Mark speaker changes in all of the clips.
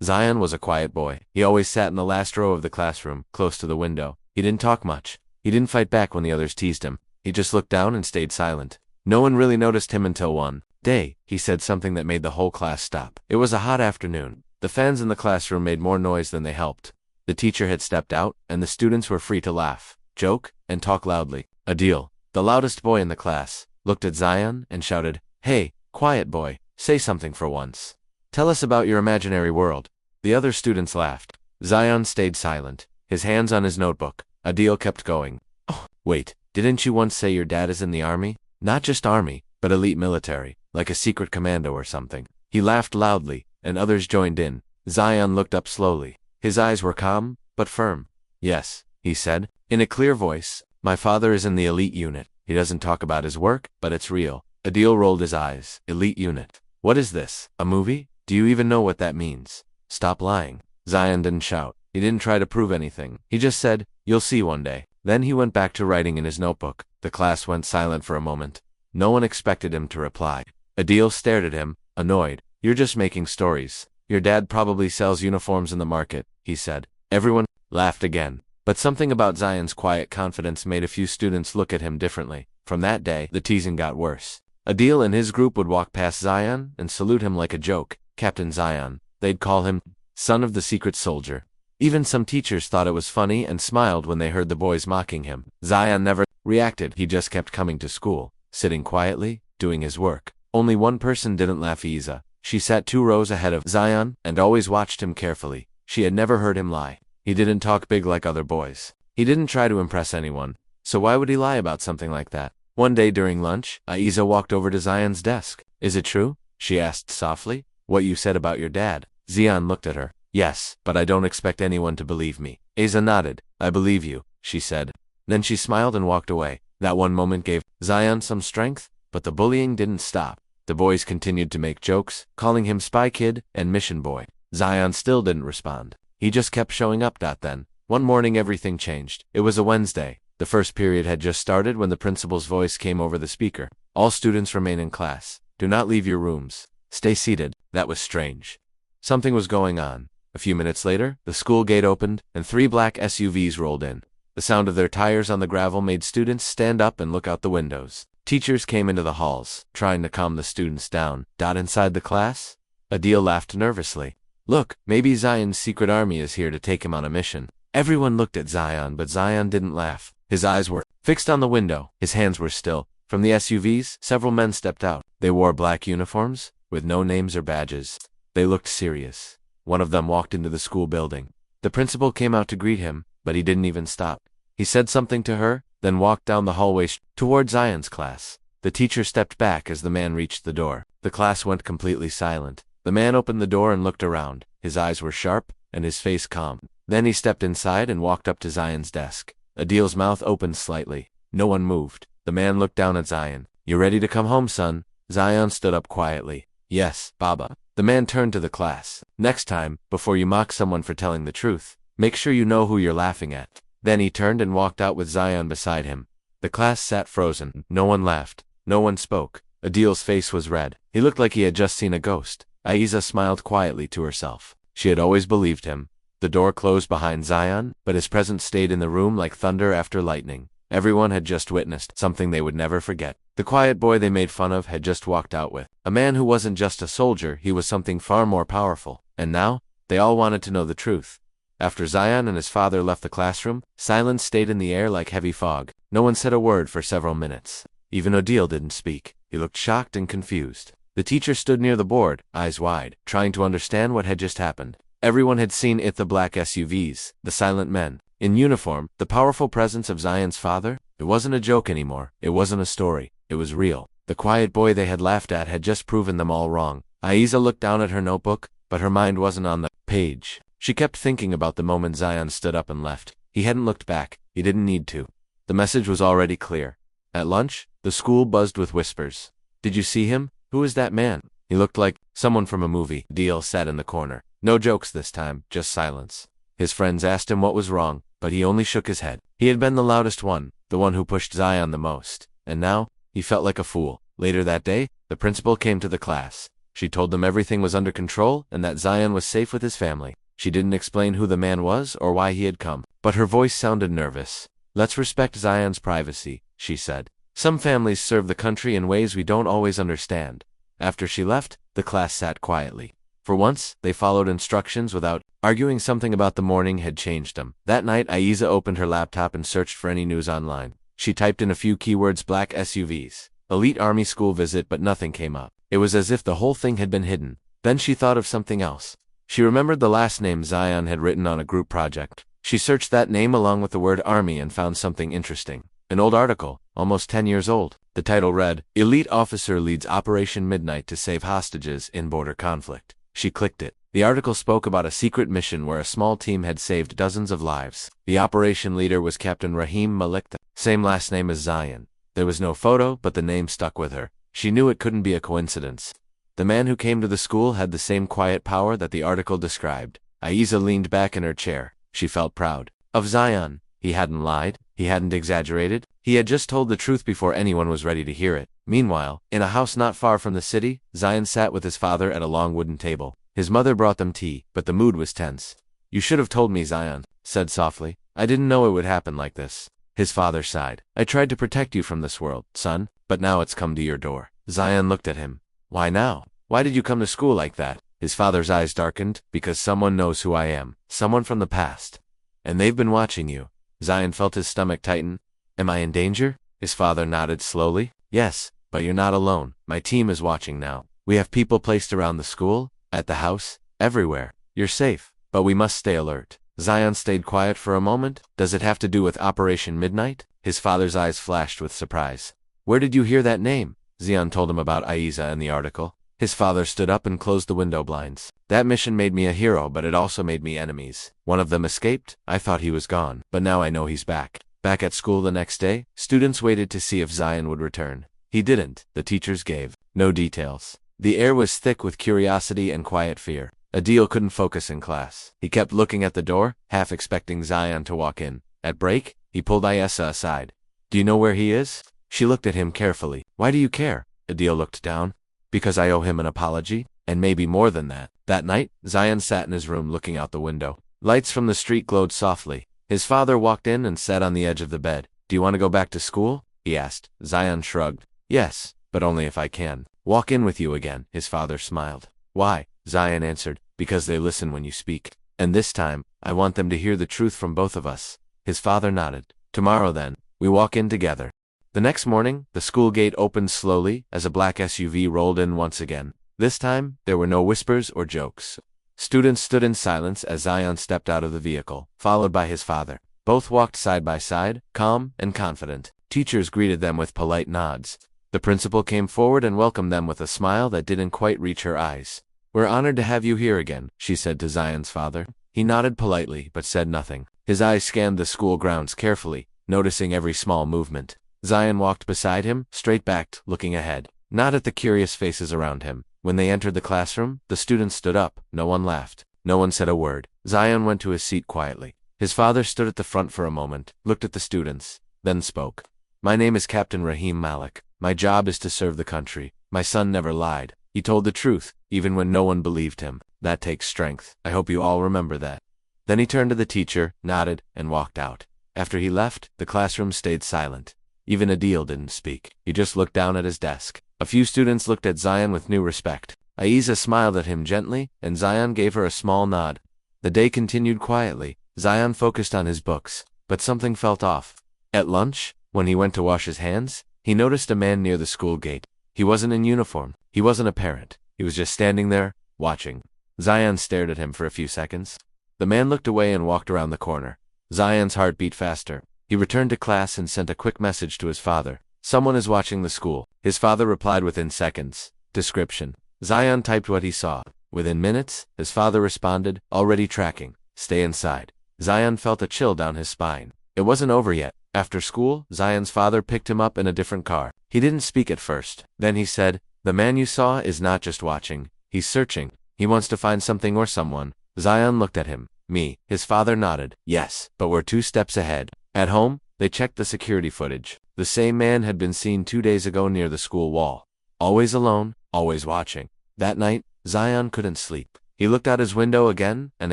Speaker 1: Zion was a quiet boy. He always sat in the last row of the classroom, close to the window. He didn't talk much. He didn't fight back when the others teased him. He just looked down and stayed silent. No one really noticed him until one day, he said something that made the whole class stop. It was a hot afternoon. The fans in the classroom made more noise than they helped. The teacher had stepped out, and the students were free to laugh, joke, and talk loudly. Adil, the loudest boy in the class, looked at Zion and shouted, "Hey, quiet boy, say something for once. Tell us about your imaginary world." The other students laughed. Zion stayed silent, his hands on his notebook. Adil kept going. "Oh, wait, didn't you once say your dad is in the army? Not just army, but elite military, like a secret commando or something." He laughed loudly, and others joined in. Zion looked up slowly. His eyes were calm, but firm. "Yes," he said, in a clear voice, "my father is in the elite unit. He doesn't talk about his work, but it's real." Adil rolled his eyes. "Elite unit? What is this, a movie? Do you even know what that means? Stop lying." Zion didn't shout. He didn't try to prove anything. He just said, "You'll see one day." Then he went back to writing in his notebook. The class went silent for a moment. No one expected him to reply. Adil stared at him, annoyed. "You're just making stories. Your dad probably sells uniforms in the market," he said. Everyone laughed again. But something about Zion's quiet confidence made a few students look at him differently. From that day, the teasing got worse. Adil and his group would walk past Zion and salute him like a joke. "Captain Zion." They'd call him son of the secret soldier. Even some teachers thought it was funny and smiled when they heard the boys mocking him. Zion never reacted. He just kept coming to school, sitting quietly, doing his work. Only one person didn't laugh. Isa. She sat 2 rows ahead of Zion and always watched him carefully. She had never heard him lie. He didn't talk big like other boys. He didn't try to impress anyone. So why would he lie about something like that? One day during lunch, Isa walked over to Zion's desk. "Is it true?" she asked softly. "What you said about your dad?" Zion looked at her. "Yes, but I don't expect anyone to believe me." Isa nodded. "I believe you," she said. Then she smiled and walked away. That one moment gave Zion some strength, but the bullying didn't stop. The boys continued to make jokes, calling him Spy Kid and Mission Boy. Zion still didn't respond. He just kept showing up. Then, one morning everything changed. It was a Wednesday. The first period had just started when the principal's voice came over the speaker. "All students remain in class. Do not leave your rooms. Stay seated." That was strange. Something was going on. A few minutes later, the school gate opened, and 3 black SUVs rolled in. The sound of their tires on the gravel made students stand up and look out the windows. Teachers came into the halls, trying to calm the students down. Inside the class, Adil laughed nervously. "Look, maybe Zion's secret army is here to take him on a mission." Everyone looked at Zion, but Zion didn't laugh. His eyes were fixed on the window. His hands were still. From the SUVs, several men stepped out. They wore black uniforms, with no names or badges. They looked serious. One of them walked into the school building. The principal came out to greet him, but he didn't even stop. He said something to her, then walked down the hallway toward Zion's class. The teacher stepped back as the man reached the door. The class went completely silent. The man opened the door and looked around. His eyes were sharp, and his face calm. Then he stepped inside and walked up to Zion's desk. Adil's mouth opened slightly. No one moved. The man looked down at Zion. "You ready to come home, son?" Zion stood up quietly. "Yes, Baba." The man turned to the class. "Next time, before you mock someone for telling the truth, make sure you know who you're laughing at." Then he turned and walked out with Zion beside him. The class sat frozen. No one laughed. No one spoke. Adil's face was red. He looked like he had just seen a ghost. Isa smiled quietly to herself. She had always believed him. The door closed behind Zion, but his presence stayed in the room like thunder after lightning. Everyone had just witnessed something they would never forget. The quiet boy they made fun of had just walked out with a man who wasn't just a soldier, he was something far more powerful. And now, they all wanted to know the truth. After Zion and his father left the classroom, silence stayed in the air like heavy fog. No one said a word for several minutes. Even Adil didn't speak. He looked shocked and confused. The teacher stood near the board, eyes wide, trying to understand what had just happened. Everyone had seen it, the black SUVs, the silent men. In uniform, the powerful presence of Zion's father. It wasn't a joke anymore. It wasn't a story. It was real. The quiet boy they had laughed at had just proven them all wrong. Isa looked down at her notebook, but her mind wasn't on the page. She kept thinking about the moment Zion stood up and left. He hadn't looked back. He didn't need to. The message was already clear. At lunch, the school buzzed with whispers. "Did you see him? Who is that man? He looked like someone from a movie." Adil sat in the corner. No jokes this time, just silence. His friends asked him what was wrong, but he only shook his head. He had been the loudest one, the one who pushed Zion the most. And now, he felt like a fool. Later that day, the principal came to the class. She told them everything was under control and that Zion was safe with his family. She didn't explain who the man was or why he had come, but her voice sounded nervous. "Let's respect Zion's privacy," she said. "Some families serve the country in ways we don't always understand." After she left, the class sat quietly. For once, they followed instructions without arguing. Something about the morning had changed them. That night, Aiza opened her laptop and searched for any news online. She typed in a few keywords: black SUVs, elite army school visit, but nothing came up. It was as if the whole thing had been hidden. Then she thought of something else. She remembered the last name Zion had written on a group project. She searched that name along with the word army and found something interesting. An old article, almost 10 years old. The title read, "Elite Officer Leads Operation Midnight to Save Hostages in Border Conflict." She clicked it. The article spoke about a secret mission where a small team had saved dozens of lives. The operation leader was Captain Rahim Malik, the same last name as Zion. There was no photo, but the name stuck with her. She knew it couldn't be a coincidence. The man who came to the school had the same quiet power that the article described. Aiza leaned back in her chair. She felt proud of Zion. He hadn't lied. He hadn't exaggerated. He had just told the truth before anyone was ready to hear it. Meanwhile, in a house not far from the city, Zion sat with his father at a long wooden table. His mother brought them tea, but the mood was tense. "You should have told me," Zion said softly. "I didn't know it would happen like this." His father sighed. "I tried to protect you from this world, son, but now it's come to your door." Zion looked at him. "Why now? Why did you come to school like that?" His father's eyes darkened. "Because someone knows who I am. Someone from the past. And they've been watching you." Zion felt his stomach tighten. "Am I in danger?" His father nodded slowly. "Yes, but you're not alone. My team is watching now. We have people placed around the school, at the house, everywhere. You're safe, but we must stay alert." Zion stayed quiet for a moment. "Does it have to do with Operation Midnight?" His father's eyes flashed with surprise. "Where did you hear that name?" Zion told him about Aiza and the article. His father stood up and closed the window blinds. "That mission made me a hero, but it also made me enemies. One of them escaped. I thought he was gone, but now I know he's back." Back at school the next day, students waited to see if Zion would return. He didn't. The teachers gave no details. The air was thick with curiosity and quiet fear. Adil couldn't focus in class. He kept looking at the door, half expecting Zion to walk in. At break, he pulled Ayesha aside. "Do you know where he is?" She looked at him carefully. "Why do you care?" Adil looked down. "Because I owe him an apology, and maybe more than that." That night, Zion sat in his room looking out the window. Lights from the street glowed softly. His father walked in and sat on the edge of the bed. "Do you want to go back to school?" he asked. Zion shrugged. "Yes, but only if I can walk in with you again." His father smiled. "Why?" Zion answered. "Because they listen when you speak. And this time, I want them to hear the truth from both of us." His father nodded. "Tomorrow then, we walk in together." The next morning, the school gate opened slowly as a black SUV rolled in once again. This time, there were no whispers or jokes. Students stood in silence as Zion stepped out of the vehicle, followed by his father. Both walked side by side, calm and confident. Teachers greeted them with polite nods. The principal came forward and welcomed them with a smile that didn't quite reach her eyes. "We're honored to have you here again," she said to Zion's father. He nodded politely, but said nothing. His eyes scanned the school grounds carefully, noticing every small movement. Zion walked beside him, straight-backed, looking ahead, not at the curious faces around him. When they entered the classroom, the students stood up. No one laughed. No one said a word. Zion went to his seat quietly. His father stood at the front for a moment, looked at the students, then spoke. "My name is Captain Rahim Malik. My job is to serve the country. My son never lied. He told the truth, even when no one believed him. That takes strength. I hope you all remember that." Then he turned to the teacher, nodded, and walked out. After he left, the classroom stayed silent. Even Adil didn't speak. He just looked down at his desk. A few students looked at Zion with new respect. Aiza smiled at him gently, and Zion gave her a small nod. The day continued quietly. Zion focused on his books, but something felt off. At lunch, when he went to wash his hands, he noticed a man near the school gate. He wasn't in uniform. He wasn't a parent. He was just standing there, watching. Zion stared at him for a few seconds. The man looked away and walked around the corner. Zion's heart beat faster. He returned to class and sent a quick message to his father. "Someone is watching the school." His father replied within seconds. Description. Zion typed what he saw. Within minutes, his father responded, "Already tracking. Stay inside." Zion felt a chill down his spine. It wasn't over yet. After school, Zion's father picked him up in a different car. He didn't speak at first. Then he said, "The man you saw is not just watching. He's searching. He wants to find something or someone." Zion looked at him. "Me." His father nodded. "Yes, but we're 2 steps ahead." At home, they checked the security footage. The same man had been seen 2 days ago near the school wall. Always alone, always watching. That night, Zion couldn't sleep. He looked out his window again and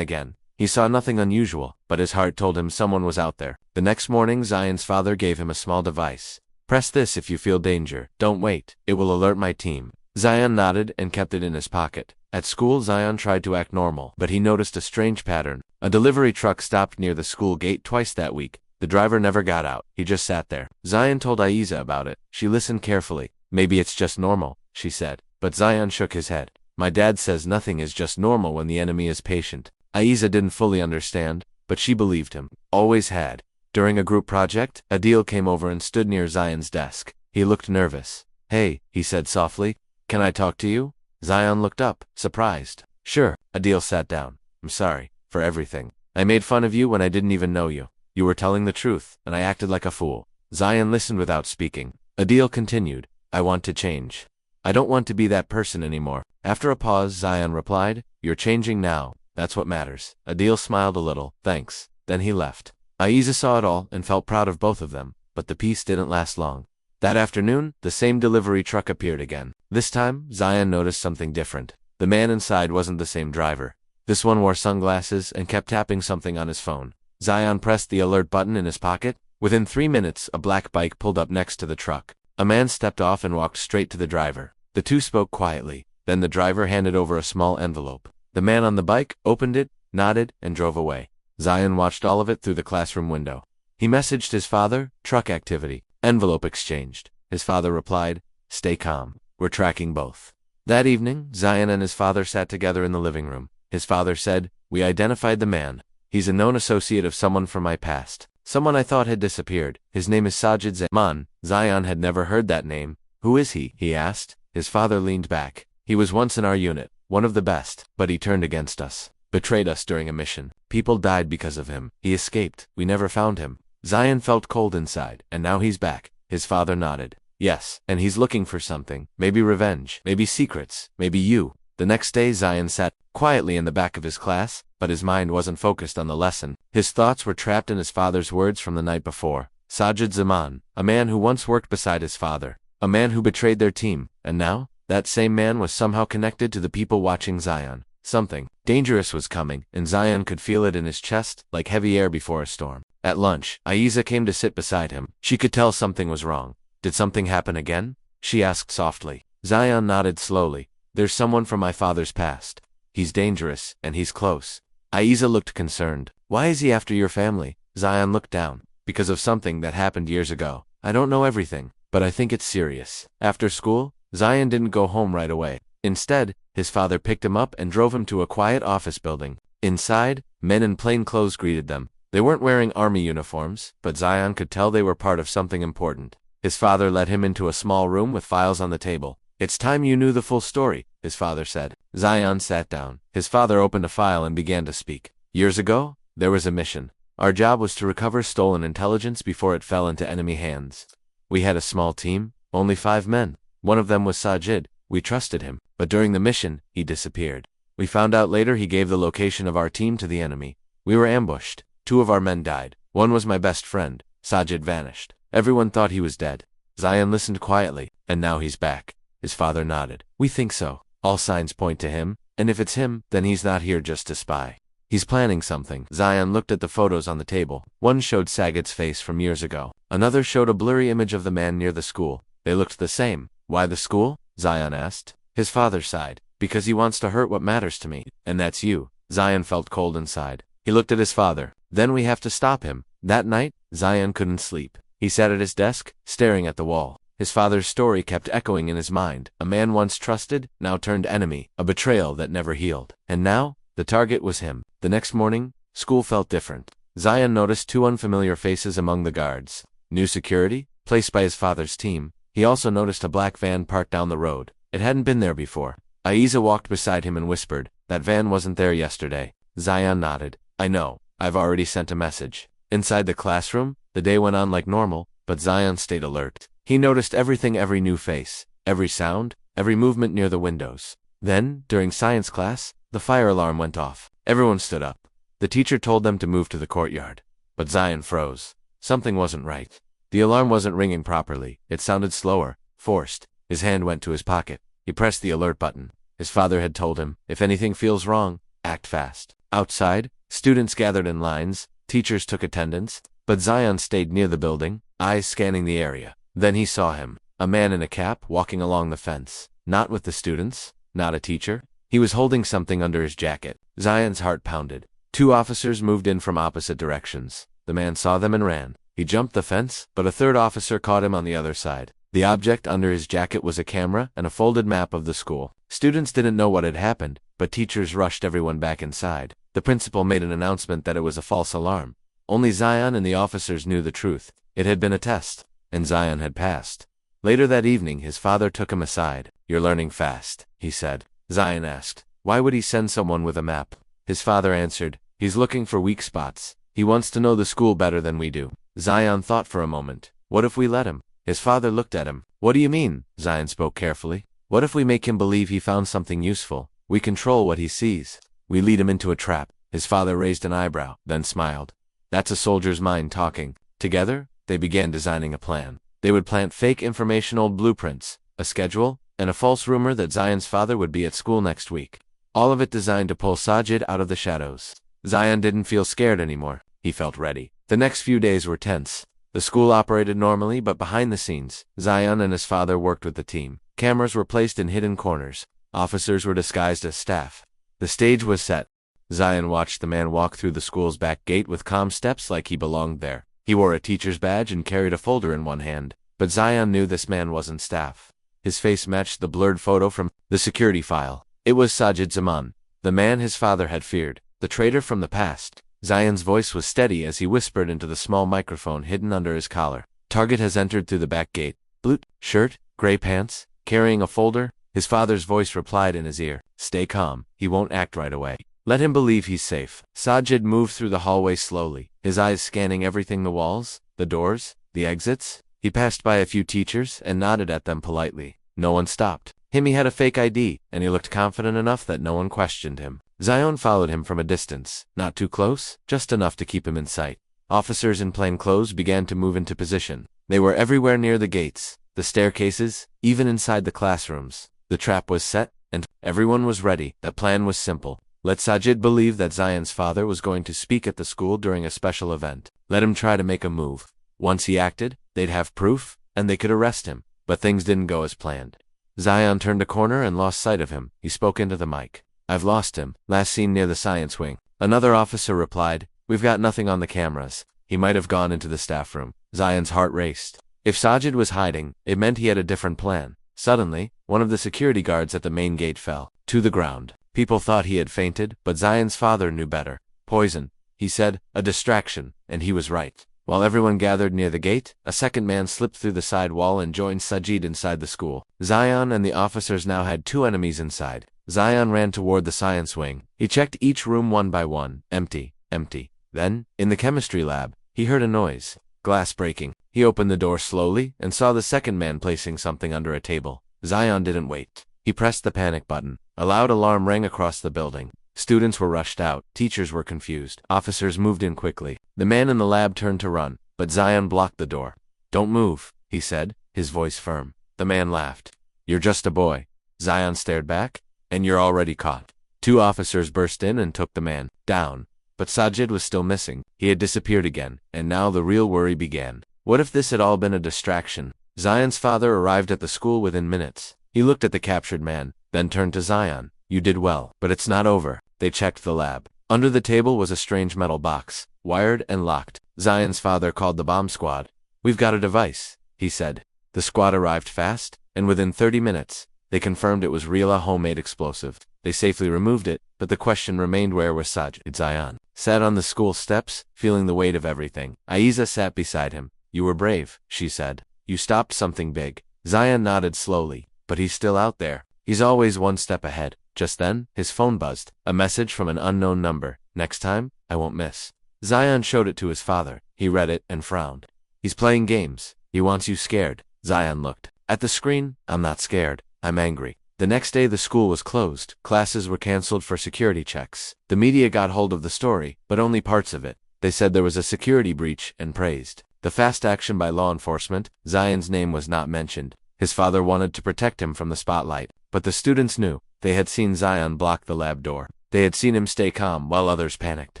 Speaker 1: again. He saw nothing unusual, but his heart told him someone was out there. The next morning, Zion's father gave him a small device. Press this if you feel danger. Don't wait. It will alert my team. Zion nodded and kept it in his pocket. At school, Zion tried to act normal, but he noticed a strange pattern. A delivery truck stopped near the school gate twice that week. The driver never got out. He just sat there. Zion told Aiza about it. She listened carefully. Maybe it's just normal, she said. But Zion shook his head. My dad says nothing is just normal when the enemy is patient. Aiza didn't fully understand, but she believed him. Always had. During a group project, Adil came over and stood near Zion's desk. He looked nervous. Hey, he said softly. Can I talk to you? Zion looked up, surprised. Sure. Adil sat down. I'm sorry for everything. I made fun of you when I didn't even know you. You were telling the truth, and I acted like a fool. Zion listened without speaking. Adil continued. I want to change. I don't want to be that person anymore. After a pause, Zion replied, You're changing now. That's what matters. Adil smiled a little. Thanks. Then he left. Aiza saw it all and felt proud of both of them, but the peace didn't last long. That afternoon, the same delivery truck appeared again. This time, Zion noticed something different. The man inside wasn't the same driver. This one wore sunglasses and kept tapping something on his phone. Zion pressed the alert button in his pocket. Within 3 minutes, a black bike pulled up next to the truck. A man stepped off and walked straight to the driver. The two spoke quietly. Then the driver handed over a small envelope. The man on the bike opened it, nodded, and drove away. Zion watched all of it through the classroom window. He messaged his father, truck activity, envelope exchanged. His father replied, Stay calm. We're tracking both. That evening, Zion and his father sat together in the living room. His father said, We identified the man. He's a known associate of someone from my past. Someone I thought had disappeared. His name is Sajid Zaman. Zion had never heard that name. Who is he asked. His father leaned back. He was once in our unit, one of the best, but he turned against us. Betrayed us during a mission. People died because of him. He escaped. We never found him. Zion felt cold inside, and now he's back. His father nodded. Yes, and he's looking for something. Maybe revenge. Maybe secrets. Maybe you. The next day, Zion sat quietly in the back of his class, but his mind wasn't focused on the lesson. His thoughts were trapped in his father's words from the night before. Sajid Zaman, a man who once worked beside his father. A man who betrayed their team, and now, that same man was somehow connected to the people watching Zion. Something dangerous was coming, and Zion could feel it in his chest, like heavy air before a storm. At lunch, Aiza came to sit beside him. She could tell something was wrong. Did something happen again? She asked softly. Zion nodded slowly. There's someone from my father's past. He's dangerous, and he's close. Aiza looked concerned. Why is he after your family? Zion looked down. Because of something that happened years ago. I don't know everything, but I think it's serious. After school, Zion didn't go home right away. Instead, his father picked him up and drove him to a quiet office building. Inside, men in plain clothes greeted them. They weren't wearing army uniforms, but Zion could tell they were part of something important. His father led him into a small room with files on the table. It's time you knew the full story, his father said. Zion sat down. His father opened a file and began to speak. Years ago, there was a mission. Our job was to recover stolen intelligence before it fell into enemy hands. We had a small team, only 5 men. One of them was Sajid. We trusted him, but during the mission, he disappeared. We found out later he gave the location of our team to the enemy. We were ambushed. 2 of our men died. One was my best friend. Sajid vanished. Everyone thought he was dead. Zion listened quietly, and now he's back. His father nodded. We think so. All signs point to him, and if it's him, then he's not here just to spy. He's planning something. Zion looked at the photos on the table. One showed Sajid's face from years ago. Another showed a blurry image of the man near the school. They looked the same. Why the school? Zion asked. His father sighed. Because he wants to hurt what matters to me, and that's you. Zion felt cold inside. He looked at his father. Then we have to stop him. That night, Zion couldn't sleep. He sat at his desk, staring at the wall. His father's story kept echoing in his mind. A man once trusted, now turned enemy. A betrayal that never healed. And now, the target was him. The next morning, school felt different. Zion noticed 2 unfamiliar faces among the guards. New security, placed by his father's team. He also noticed a black van parked down the road. It hadn't been there before. Aiza walked beside him and whispered, That van wasn't there yesterday. Zion nodded. I know. I've already sent a message. Inside the classroom, the day went on like normal, but Zion stayed alert. He noticed everything, every new face, every sound, every movement near the windows. Then, during science class, the fire alarm went off. Everyone stood up. The teacher told them to move to the courtyard. But Zion froze. Something wasn't right. The alarm wasn't ringing properly. It sounded slower, forced. His hand went to his pocket. He pressed the alert button. His father had told him, if anything feels wrong, act fast. Outside, students gathered in lines, teachers took attendance, but Zion stayed near the building, eyes scanning the area. Then he saw him, a man in a cap walking along the fence. Not with the students, not a teacher. He was holding something under his jacket. Zion's heart pounded. 2 officers moved in from opposite directions. The man saw them and ran. He jumped the fence, but a 3rd officer caught him on the other side. The object under his jacket was a camera and a folded map of the school. Students didn't know what had happened, but teachers rushed everyone back inside. The principal made an announcement that it was a false alarm. Only Zion and the officers knew the truth. It had been a test, and Zion had passed. Later that evening, his father took him aside. "You're learning fast," he said. Zion asked, "Why would he send someone with a map?" His father answered, "He's looking for weak spots. He wants to know the school better than we do." Zion thought for a moment. What if we let him? His father looked at him. "What do you mean?" Zion spoke carefully. "What if we make him believe he found something useful? We control what he sees. We lead him into a trap." His father raised an eyebrow, then smiled. "That's a soldier's mind talking." Together, they began designing a plan. They would plant fake informational blueprints, a schedule, and a false rumor that Zion's father would be at school next week. All of it designed to pull Sajid out of the shadows. Zion didn't feel scared anymore. He felt ready. The next few days were tense. The school operated normally, but behind the scenes, Zion and his father worked with the team. Cameras were placed in hidden corners. Officers were disguised as staff. The stage was set. Zion watched the man walk through the school's back gate with calm steps like he belonged there. He wore a teacher's badge and carried a folder in one hand. But Zion knew this man wasn't staff. His face matched the blurred photo from the security file. It was Sajid Zaman, the man his father had feared, the traitor from the past. Zion's voice was steady as he whispered into the small microphone hidden under his collar. "Target has entered through the back gate. Blue shirt, gray pants, carrying a folder." His father's voice replied in his ear, "Stay calm. He won't act right away. Let him believe he's safe." Sajid moved through the hallway slowly, his eyes scanning everything: the walls, the doors, the exits. He passed by a few teachers and nodded at them politely. No one stopped him. He had a fake ID, and he looked confident enough that no one questioned him. Zion followed him from a distance, not too close, just enough to keep him in sight. Officers in plain clothes began to move into position. They were everywhere near the gates, the staircases, even inside the classrooms. The trap was set, and everyone was ready. The plan was simple. Let Sajid believe that Zion's father was going to speak at the school during a special event. Let him try to make a move. Once he acted, they'd have proof, and they could arrest him. But things didn't go as planned. Zion turned a corner and lost sight of him. He spoke into the mic. "I've lost him. Last seen near the science wing." Another officer replied, "We've got nothing on the cameras. He might have gone into the staff room." Zion's heart raced. If Sajid was hiding, it meant he had a different plan. Suddenly, one of the security guards at the main gate fell to the ground. People thought he had fainted, but Zion's father knew better. "Poison," he said, "a distraction," and he was right. While everyone gathered near the gate, a second man slipped through the side wall and joined Sajid inside the school. Zion and the officers now had 2 enemies inside. Zion ran toward the science wing. He checked each room one by one. Empty, empty. Then, in the chemistry lab, he heard a noise. Glass breaking. He opened the door slowly and saw the second man placing something under a table. Zion didn't wait. He pressed the panic button. A loud alarm rang across the building. Students were rushed out. Teachers were confused. Officers moved in quickly. The man in the lab turned to run, but Zion blocked the door. "Don't move," he said, his voice firm. The man laughed. "You're just a boy." Zion stared back. "And you're already caught." 2 officers burst in and took the man down. But Sajid was still missing. He had disappeared again, and now the real worry began. What if this had all been a distraction? Zion's father arrived at the school within minutes. He looked at the captured man, then turned to Zion. "You did well, but it's not over." They checked the lab. Under the table was a strange metal box, wired and locked. Zion's father called the bomb squad. "We've got a device," he said. The squad arrived fast, and within 30 minutes, they confirmed it was real, a homemade explosive. They safely removed it, but the question remained: where was Sajid? Zion sat on the school steps, feeling the weight of everything. Aiza sat beside him. "You were brave," she said. "You stopped something big." Zion nodded slowly. "But he's still out there. He's always one step ahead." Just then, his phone buzzed. A message from an unknown number. "Next time, I won't miss." Zion showed it to his father. He read it and frowned. "He's playing games. He wants you scared." Zion looked at the screen. "I'm not scared. I'm angry." The next day the school was closed. Classes were canceled for security checks. The media got hold of the story, but only parts of it. They said there was a security breach and praised the fast action by law enforcement. Zion's name was not mentioned. His father wanted to protect him from the spotlight, but the students knew They had seen Zion block the lab door. They had seen him stay calm while others panicked.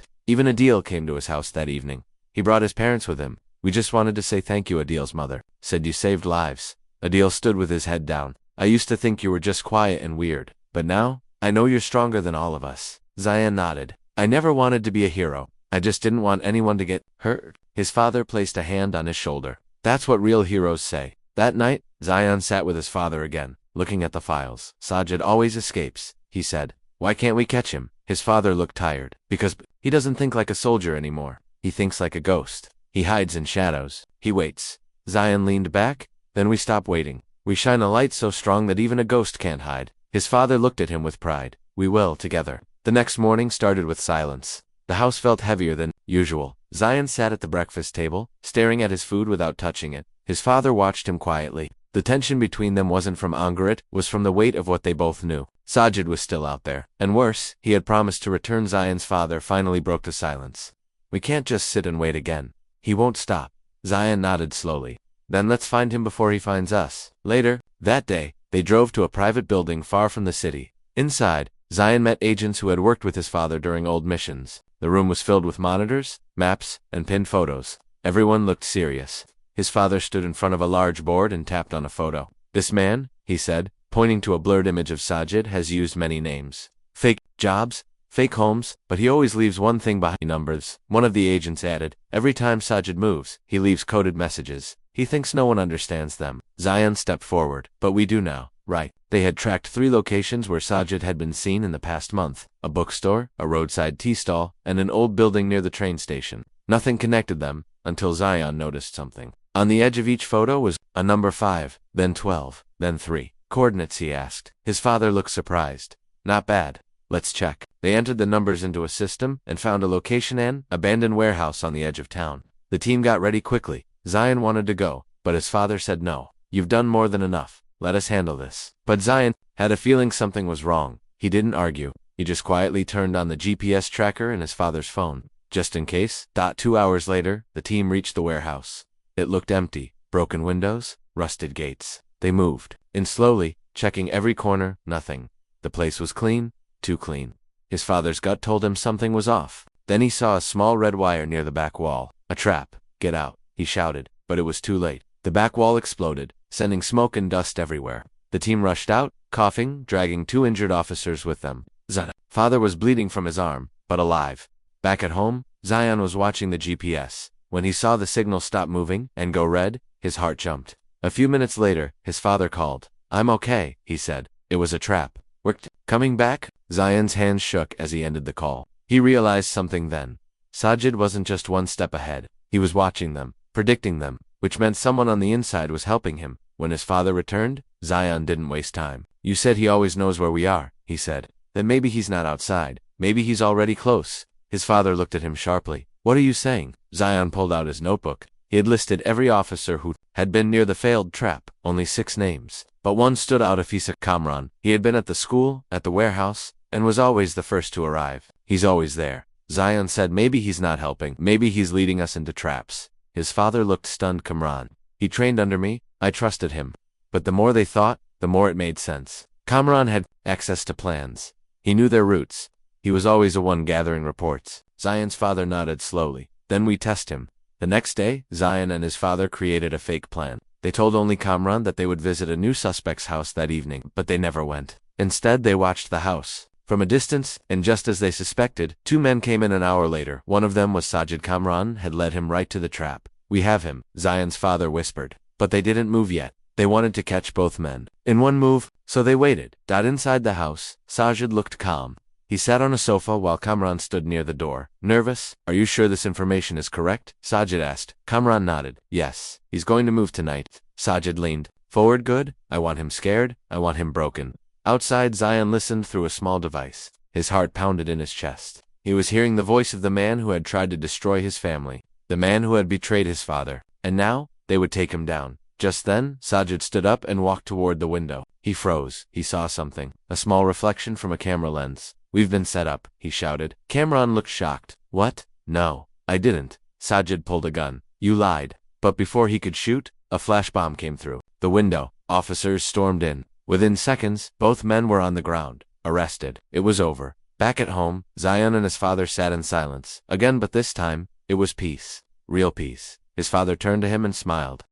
Speaker 1: Even Adil came to his house that evening. He brought his parents with him. We just wanted to say thank you, Adil's mother said. You saved lives. Adil stood with his head down. I used to think you were just quiet and weird, but now, I know you're stronger than all of us. Zion nodded. I never wanted to be a hero. I just didn't want anyone to get hurt. His father placed a hand on his shoulder. That's what real heroes say. That night, Zion sat with his father again, looking at the files. Sajid always escapes, he said. Why can't we catch him? His father looked tired. Because he doesn't think like a soldier anymore. He thinks like a ghost. He hides in shadows. He waits. Zion leaned back. Then we stop waiting. We shine a light so strong that even a ghost can't hide. His father looked at him with pride. We will, together. The next morning started with silence. The house felt heavier than usual. Zion sat at the breakfast table, staring at his food without touching it. His father watched him quietly. The tension between them wasn't from anger, it was from the weight of what they both knew. Sajid was still out there. And worse, he had promised to return. Zion's father finally broke the silence. We can't just sit and wait again. He won't stop. Zion nodded slowly. Then let's find him before he finds us. Later, that day, they drove to a private building far from the city. Inside, Zion met agents who had worked with his father during old missions. The room was filled with monitors, maps, and pinned photos. Everyone looked serious. His father stood in front of a large board and tapped on a photo. This man, he said, pointing to a blurred image of Sajid, has used many names. Fake jobs, fake homes, but he always leaves one thing behind: numbers. One of the agents added, every time Sajid moves, he leaves coded messages. He thinks no one understands them. Zion stepped forward. But we do now, right? They had tracked 3 locations where Sajid had been seen in the past month: a bookstore, a roadside tea stall, and an old building near the train station. Nothing connected them, until Zion noticed something. On the edge of each photo was a number 5, then 12, then 3. Coordinates, he asked. His father looked surprised. Not bad. Let's check. They entered the numbers into a system and found a location: an abandoned warehouse on the edge of town. The team got ready quickly. Zion wanted to go, but his father said no. You've done more than enough. Let us handle this. But Zion had a feeling something was wrong. He didn't argue. He just quietly turned on the GPS tracker in his father's phone, just in case. 2 hours later, the team reached the warehouse. It looked empty. Broken windows, rusted gates. They moved in slowly, checking every corner. Nothing. The place was clean, too clean. His father's gut told him something was off. Then he saw a small red wire near the back wall. A trap. Get out, he shouted, but it was too late. The back wall exploded, sending smoke and dust everywhere. The team rushed out, coughing, dragging 2 injured officers with them. Zion's father was bleeding from his arm, but alive. Back at home, Zion was watching the GPS. When he saw the signal stop moving and go red, his heart jumped. A few minutes later, his father called. I'm okay, he said. It was a trap. We're coming back? Zion's hands shook as he ended the call. He realized something then. Sajid wasn't just one step ahead. He was watching them, predicting them, which meant someone on the inside was helping him. When his father returned, Zion didn't waste time. You said he always knows where we are, he said. Then maybe he's not outside. Maybe he's already close. His father looked at him sharply. What are you saying? Zion pulled out his notebook. He had listed every officer who had been near the failed trap, only 6 names. But one stood out: Afisa Kamran. He had been at the school, at the warehouse, and was always the first to arrive. He's always there. Zion said, maybe he's not helping. Maybe he's leading us into traps. His father looked stunned. Kamran. He trained under me. I trusted him. But the more they thought, the more it made sense. Kamran had access to plans. He knew their routes. He was always the one gathering reports. Zion's father nodded slowly. Then we test him. The next day, Zion and his father created a fake plan. They told only Kamran that they would visit a new suspect's house that evening, but they never went. Instead, they watched the house from a distance, and just as they suspected, 2 men came in an hour later. One of them was Sajid. Kamran had led him right to the trap. We have him, Zion's father whispered. But they didn't move yet. They wanted to catch both men in one move, so they waited. Inside the house, Sajid looked calm. He sat on a sofa while Kamran stood near the door. Nervous? Are you sure this information is correct? Sajid asked. Kamran nodded. Yes. He's going to move tonight. Sajid leaned forward. Good. I want him scared. I want him broken. Outside, Zion listened through a small device. His heart pounded in his chest. He was hearing the voice of the man who had tried to destroy his family. The man who had betrayed his father. And now, they would take him down. Just then, Sajid stood up and walked toward the window. He froze. He saw something. A small reflection from a camera lens. We've been set up, he shouted. Kamran looked shocked. What? No, I didn't. Sajid pulled a gun. You lied. But before he could shoot, a flash bomb came through the window. Officers stormed in. Within seconds, both men were on the ground. arrested. It was over. Back at home, Zion and his father sat in silence. Again, but this time, it was peace. Real peace. His father turned to him and smiled.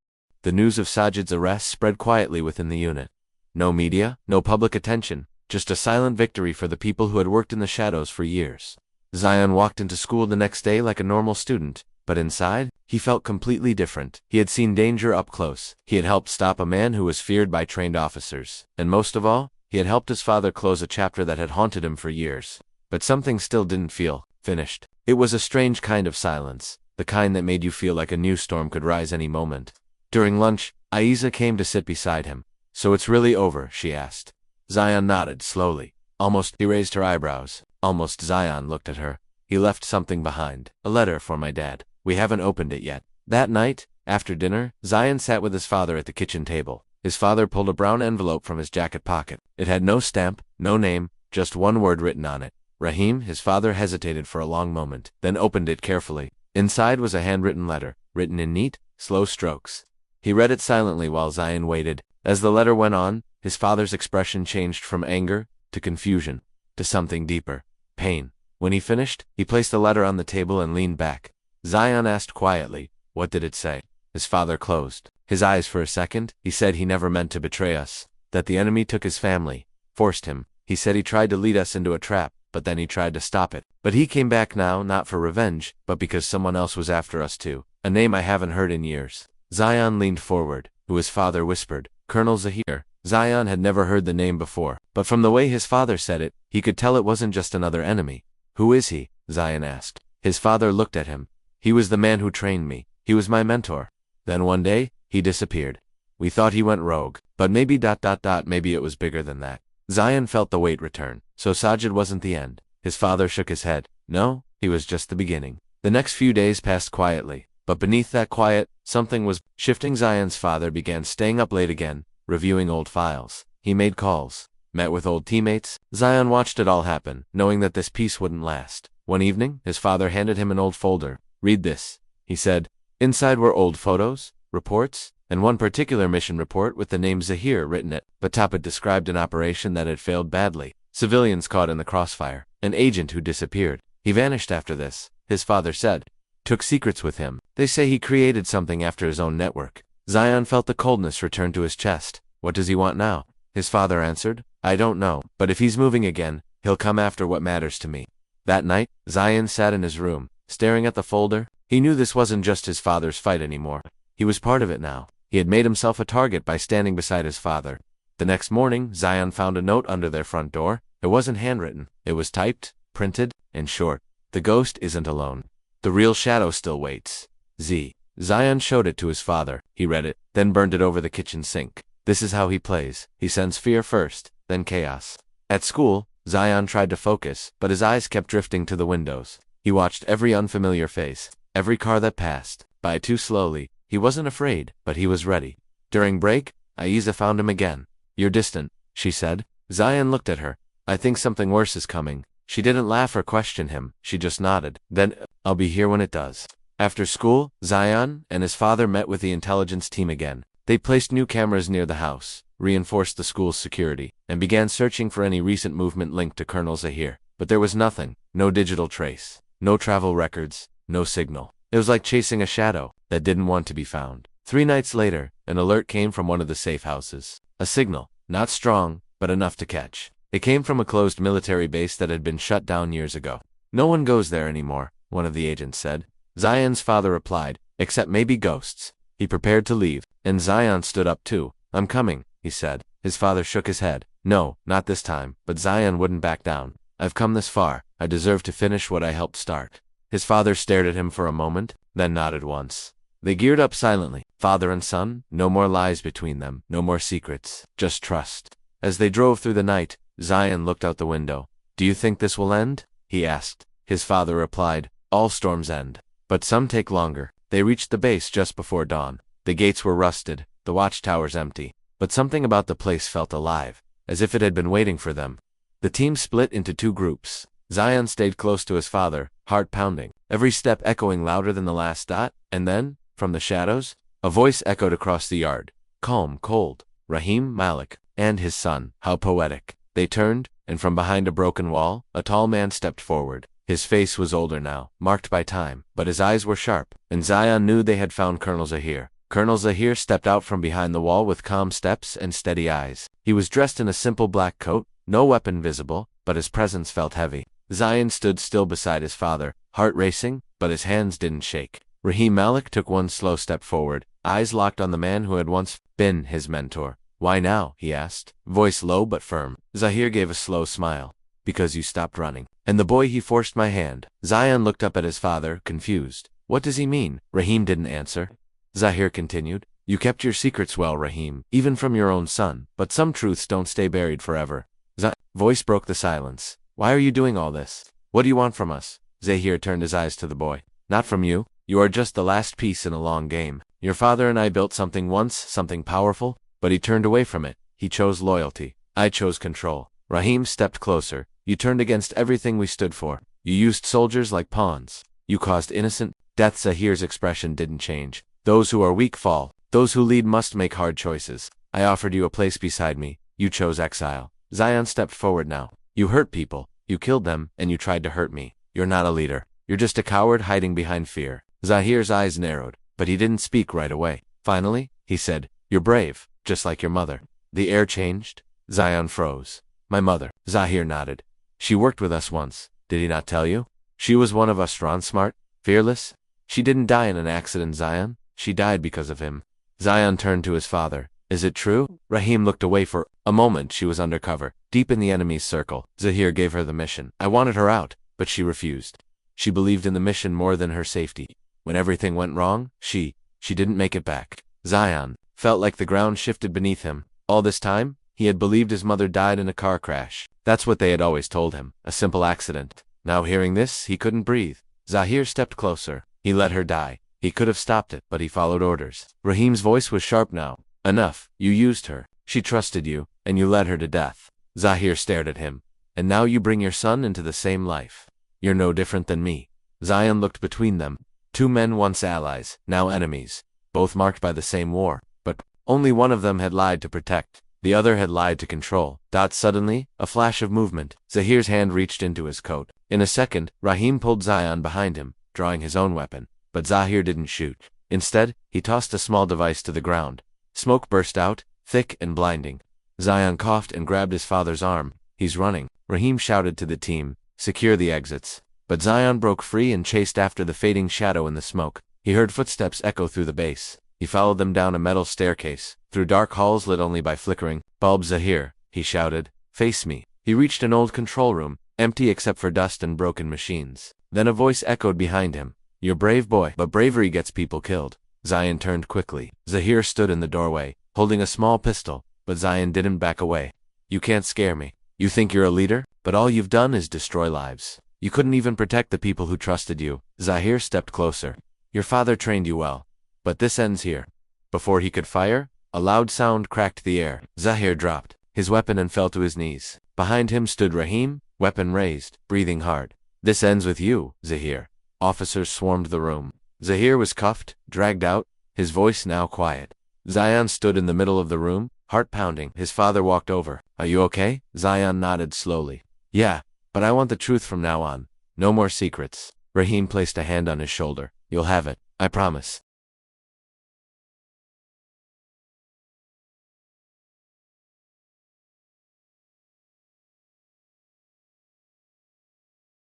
Speaker 1: The news of Sajid's arrest spread quietly within the unit. No media, no public attention, just a silent victory for the people who had worked in the shadows for years. Zion walked into school the next day like a normal student, but inside, he felt completely different. He had seen danger up close. He had helped stop a man who was feared by trained officers. And most of all, he had helped his father close a chapter that had haunted him for years. But something still didn't feel finished. It was a strange kind of silence, the kind that made you feel like a new storm could rise any moment. During lunch, Aiza came to sit beside him. "So it's really over?" she asked. Zion nodded slowly. Almost. He raised her eyebrows. Almost. Zion looked at her. "He left something behind. A letter for my dad. We haven't opened it yet." That night, after dinner, Zion sat with his father at the kitchen table. His father pulled a brown envelope from his jacket pocket. It had no stamp, no name, just one word written on it. Rahim. His father hesitated for a long moment, then opened it carefully. Inside was a handwritten letter, written in neat, slow strokes. He read it silently while Zion waited. As the letter went on, his father's expression changed from anger to confusion to something deeper, pain. When he finished, he placed the letter on the table and leaned back. Zion asked quietly, "What did it say?" His father closed his eyes for a second. He said he never meant to betray us, that the enemy took his family, forced him. He said he tried to lead us into a trap, but then he tried to stop it. But he came back now, not for revenge, but because someone else was after us too. A name I haven't heard in years. Zion leaned forward, who his father whispered, "Colonel Zahir." Zion had never heard the name before, but from the way his father said it, he could tell it wasn't just another enemy. "Who is he?" Zion asked. His father looked at him. "He was the man who trained me. He was my mentor. Then one day, he disappeared. We thought he went rogue, but maybe maybe it was bigger than that." Zion felt the weight return. So Sajid wasn't the end. His father shook his head. No, he was just the beginning. The next few days passed quietly, but beneath that quiet, something was shifting. Zion's father began staying up late again, reviewing old files. He made calls, met with old teammates. Zion watched it all happen, knowing that this peace wouldn't last. One evening, his father handed him an old folder. "Read this," he said. Inside were old photos, reports, and one particular mission report with the name Zahir written at the top. It described an operation that had failed badly. Civilians caught in the crossfire. An agent who disappeared. He vanished after this, his father said. Took secrets with him. They say he created something after his own network. Zion felt the coldness return to his chest. What does he want now? His father answered, "I don't know, but if he's moving again, he'll come after what matters to me." That night, Zion sat in his room, staring at the folder. He knew this wasn't just his father's fight anymore. He was part of it now. He had made himself a target by standing beside his father. The next morning, Zion found a note under their front door. It wasn't handwritten. It was typed, printed, and short. "The ghost isn't alone. The real shadow still waits. Z." Zion showed it to his father. He read it, then burned it over the kitchen sink. This is how he plays. He sends fear first, then chaos. At school, Zion tried to focus, but his eyes kept drifting to the windows. He watched every unfamiliar face, every car that passed by too slowly. He wasn't afraid, but he was ready. During break, Aiza found him again. "You're distant," she said. Zion looked at her. "I think something worse is coming." She didn't laugh or question him. She just nodded. "Then, I'll be here when it does." After school, Zion and his father met with the intelligence team again. They placed new cameras near the house, reinforced the school's security, and began searching for any recent movement linked to Colonel Zahir. But there was nothing. No digital trace. No travel records. No signal. It was like chasing a shadow that didn't want to be found. 3 nights later, an alert came from one of the safe houses. A signal, not strong, but enough to catch. It came from a closed military base that had been shut down years ago. "No one goes there anymore," one of the agents said. Zion's father replied, "Except maybe ghosts." He prepared to leave, and Zion stood up too. "I'm coming," he said. His father shook his head. "No, not this time," but Zion wouldn't back down. "I've come this far. I deserve to finish what I helped start." His father stared at him for a moment, then nodded once. They geared up silently, father and son, no more lies between them, no more secrets, just trust. As they drove through the night, Zion looked out the window. "Do you think this will end?" he asked. His father replied, "All storms end, but some take longer." They reached the base just before dawn. The gates were rusted, the watchtowers empty, but something about the place felt alive, as if it had been waiting for them. The team split into 2 groups. Zion stayed close to his father, heart pounding, every step echoing louder than the last dot, and then, from the shadows, a voice echoed across the yard. Calm, cold. Rahim Malik, and his son. How poetic. They turned, and from behind a broken wall, a tall man stepped forward. His face was older now, marked by time, but his eyes were sharp, and Zion knew they had found Colonel Zahir. Colonel Zahir stepped out from behind the wall with calm steps and steady eyes. He was dressed in a simple black coat, no weapon visible, but his presence felt heavy. Zion stood still beside his father, heart racing, but his hands didn't shake. Rahim Malik took one slow step forward, eyes locked on the man who had once been his mentor. "Why now?" he asked, voice low but firm. Zahir gave a slow smile. "Because you stopped running. And the boy, he forced my hand." Zion looked up at his father, confused. "What does he mean?" Rahim didn't answer. Zahir continued, "You kept your secrets well, Rahim, even from your own son, but some truths don't stay buried forever." Voice broke the silence. "Why are you doing all this? What do you want from us?" Zahir turned his eyes to the boy. "Not from you. You are just the last piece in a long game. Your father and I built something once, something powerful, but he turned away from it. He chose loyalty. I chose control." Rahim stepped closer. "You turned against everything we stood for. You used soldiers like pawns. You caused innocent death." Zahir's expression didn't change. "Those who are weak fall. Those who lead must make hard choices. I offered you a place beside me. You chose exile." Zion stepped forward now. "You hurt people. You killed them, and you tried to hurt me. You're not a leader. You're just a coward hiding behind fear." Zahir's eyes narrowed, but he didn't speak right away. Finally, he said, "You're brave, just like your mother." The air changed. Zion froze. "My mother." Zahir nodded. "She worked with us once. Did he not tell you? She was one of us, strong, smart, fearless. She didn't die in an accident, Zion. She died because of him." Zion turned to his father. "Is it true?" Rahim looked away for a moment. She was undercover, deep in the enemy's circle. Zahir gave her the mission. "I wanted her out, but she refused. She believed in the mission more than her safety. When everything went wrong, she didn't make it back." Zion felt like the ground shifted beneath him. All this time, he had believed his mother died in a car crash. That's what they had always told him, a simple accident. Now hearing this, he couldn't breathe. Zahir stepped closer. He let her die. He could have stopped it, but he followed orders. Rahim's voice was sharp now. "Enough. You used her. She trusted you, and you led her to death." Zahir stared at him. "And now you bring your son into the same life. You're no different than me." Zion looked between them. Two men once allies, now enemies, both marked by the same war, but only one of them had lied to protect. The other had lied to control. Suddenly, a flash of movement. Zahir's hand reached into his coat. In a second, Rahim pulled Zion behind him, drawing his own weapon. But Zahir didn't shoot. Instead, he tossed a small device to the ground. Smoke burst out, thick and blinding. Zion coughed and grabbed his father's arm. "He's running." Rahim shouted to the team, "Secure the exits." But Zion broke free and chased after the fading shadow in the smoke. He heard footsteps echo through the base. He followed them down a metal staircase, through dark halls lit only by flickering bulbs. "Zahir," he shouted, "face me." He reached an old control room, empty except for dust and broken machines. Then a voice echoed behind him. "You're brave, boy, but bravery gets people killed." Zion turned quickly. Zahir stood in the doorway, holding a small pistol, but Zion didn't back away. "You can't scare me. You think you're a leader, but all you've done is destroy lives. You couldn't even protect the people who trusted you." Zahir stepped closer. "Your father trained you well, but this ends here." Before he could fire, a loud sound cracked the air. Zahir dropped his weapon and fell to his knees. Behind him stood Rahim, weapon raised, breathing hard. "This ends with you, Zahir." Officers swarmed the room. Zahir was cuffed, dragged out, his voice now quiet. Zion stood in the middle of the room, heart pounding. His father walked over. "Are you okay?" Zion nodded slowly. "Yeah, but I want the truth from now on. No more secrets." Rahim placed a hand on his shoulder. "You'll have it, I promise."